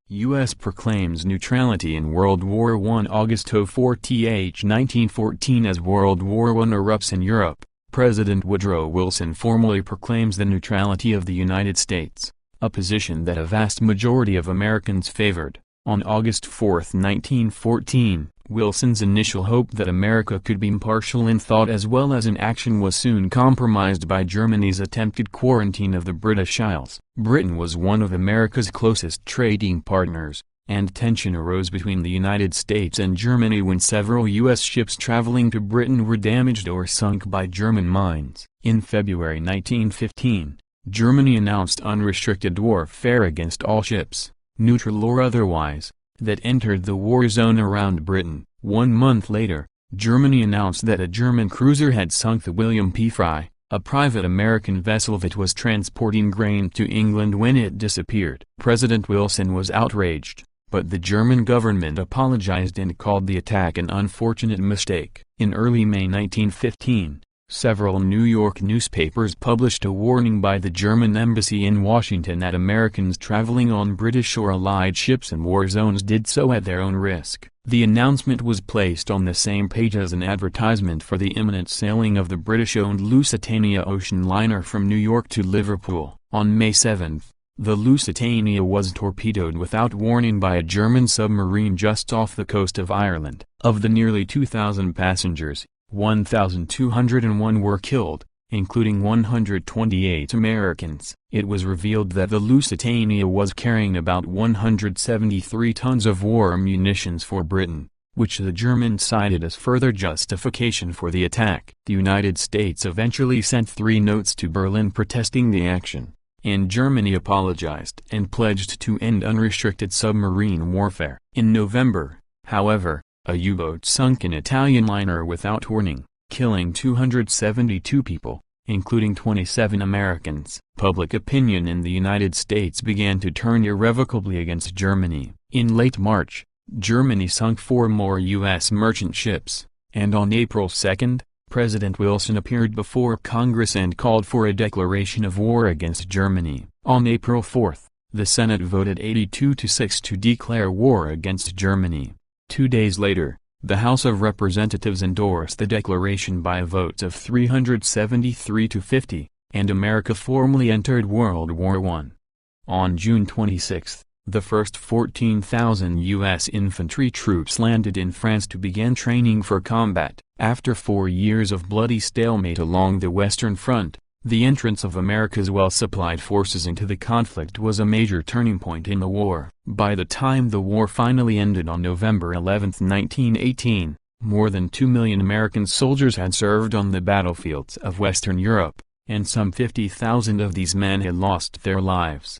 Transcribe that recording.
U.S. proclaims neutrality in World War I. August 04th 1914. As World War I erupts in Europe, President Woodrow Wilson formally proclaims the neutrality of the United States, a position that a vast majority of Americans favored. On August 4, 1914, Wilson's initial hope that America could be impartial in thought as well as in action was soon compromised by Germany's attempted quarantine of the British Isles. Britain was one of America's closest trading partners, and tension arose between the United States and Germany when several U.S. ships traveling to Britain were damaged or sunk by German mines. In February 1915, Germany announced unrestricted warfare against all ships, neutral or otherwise, that entered the war zone around Britain. 1 month later, Germany announced that a German cruiser had sunk the William P. Frye, a private American vessel that was transporting grain to England when it disappeared. President Wilson was outraged, but the German government apologized and called the attack an unfortunate mistake. In early May 1915, several New York newspapers published a warning by the German embassy in Washington that Americans traveling on British or Allied ships in war zones did so at their own risk. The announcement was placed on the same page as an advertisement for the imminent sailing of the British-owned Lusitania ocean liner from New York to Liverpool. On May 7, the Lusitania was torpedoed without warning by a German submarine just off the coast of Ireland. Of the nearly 2,000 passengers, 1,201 were killed, including 128 Americans. It was revealed that the Lusitania was carrying about 173 tons of war munitions for Britain, which the Germans cited as further justification for the attack. The United States eventually sent 3 notes to Berlin protesting the action, and Germany apologized and pledged to end unrestricted submarine warfare. In November, however, a U-boat sunk an Italian liner without warning, killing 272 people, including 27 Americans. Public opinion in the United States began to turn irrevocably against Germany. In late March, Germany sunk 4 more U.S. merchant ships, and on April 2, President Wilson appeared before Congress and called for a declaration of war against Germany. On April 4, the Senate voted 82-6 to declare war against Germany. 2 days later, the House of Representatives endorsed the declaration by votes of 373-50, and America formally entered World War I. On June 26, the first 14,000 U.S. infantry troops landed in France to begin training for combat. After 4 years of bloody stalemate along the Western Front, the entrance of America's well-supplied forces into the conflict was a major turning point in the war. By the time the war finally ended on November 11, 1918, more than 2 million American soldiers had served on the battlefields of Western Europe, and some 50,000 of these men had lost their lives.